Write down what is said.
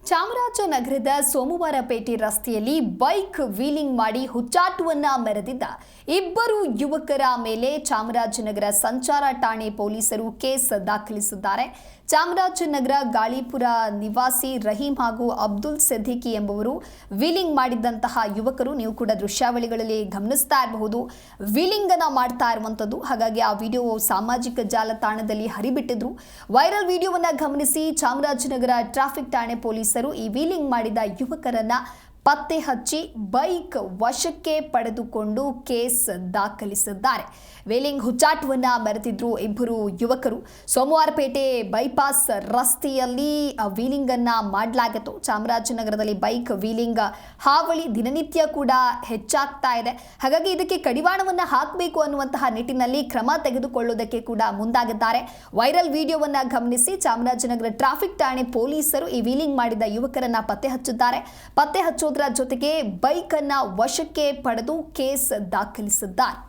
ಚಾಮರಾಜನಗರದ ಸೋಮವಾರಪೇಟೆ ರಸ್ತೆಯಲ್ಲಿ bike wheeling ಮಾಡಿ ಹುಚ್ಚಾಟವನ್ನ ಮೆರೆದಿದ್ದ ಇಬ್ಬರು ಯುವಕರ ಮೇಲೆ ಚಾಮರಾಜನಗರ ಸಂಚಾರ ಠಾಣೆ ಪೊಲೀಸರು ಕೇಸ್ ದಾಖಲಿಸಿದ್ದಾರೆ. ಚಾಮರಾಜನಗರ ಗಾಳಿಪುರ ನಿವಾಸಿ ರಹೀಂ ಹಾಗೂ ಅಬ್ದುಲ್ ಸಿದ್ದಿಕಿ ಎಂಬುವರು ವೀಲಿಂಗ್ ಮಾಡಿದಂತಹ ಯುವಕರು. ನೀವು ಕೂಡ ದೃಶ್ಯಾವಳಿಗಳಲ್ಲಿ ಗಮನಿಸ್ತಾ ಇರಬಹುದು. ವೀಲಿಂಗ್ ಅನ್ನ ಮಾಡ್ತಾ ಇರುವಂತದ್ದು. ಹಾಗಾಗಿ ಆ ವಿಡಿಯೋ ಸಾಮಾಜಿಕ ಜಾಲತಾಣದಲ್ಲಿ ಹರಿಬಿಟ್ಟಿದ್ರು. ವೈರಲ್ ವಿಡಿಯೋವನ್ನ ಗಮನಿಸಿ ಚಾಮರಾಜನಗರ ಟ್ರಾಫಿಕ್ ಠಾಣೆ ಪೊಲೀಸರು ಈ ವೀಲಿಂಗ್ ಮಾಡಿದ ಯುವಕರನ್ನ ಪತ್ತೆ ಹಚ್ಚಿ ಬೈಕ್ ವಶಕ್ಕೆ ಪಡೆದುಕೊಂಡು ಕೇಸ್ ದಾಖಲಿಸಿದ್ದಾರೆ. ವೀಲಿಂಗ್ ಹುಚ್ಚಾಟವನ್ನ ಮೆರೆದಿದ್ರು ಇಬ್ಬರು ಯುವಕರು. ಸೋಮವಾರಪೇಟೆ ಬೈಪಾಸ್ ರಸ್ತೆಯಲ್ಲಿ ವೀಲಿಂಗ್ ಅನ್ನ ಮಾಡಲಾಗಿತ್ತು. ಚಾಮರಾಜನಗರದಲ್ಲಿ ಬೈಕ್ ವೀಲಿಂಗ್ ಹಾವಳಿ ದಿನನಿತ್ಯ ಕೂಡ ಹೆಚ್ಚಾಗ್ತಾ ಇದೆ. ಹಾಗಾಗಿ ಇದಕ್ಕೆ ಕಡಿವಾಣವನ್ನ ಹಾಕಬೇಕು ಅನ್ನುವಂತಹ ನಿಟ್ಟಿನಲ್ಲಿ ಕ್ರಮ ತೆಗೆದುಕೊಳ್ಳುವುದಕ್ಕೆ ಕೂಡ ಮುಂದಾಗಿದ್ದಾರೆ. ವೈರಲ್ ವಿಡಿಯೋವನ್ನ ಗಮನಿಸಿ ಚಾಮರಾಜನಗರ ಟ್ರಾಫಿಕ್ ಠಾಣೆ ಪೊಲೀಸರು ಈ ವೀಲಿಂಗ್ ಮಾಡಿದ ಯುವಕರನ್ನ ಪತ್ತೆ ಹಚ್ಚಿದ್ದಾರೆ. ಪತ್ತೆ ಹಚ್ಚೋದ್ರ ಜೊತೆಗೆ ಬೈಕ್ ಅನ್ನ ವಶಕ್ಕೆ ಪಡೆದು ಕೇಸ್ ದಾಖಲಿಸಿದ್ದಾರೆ.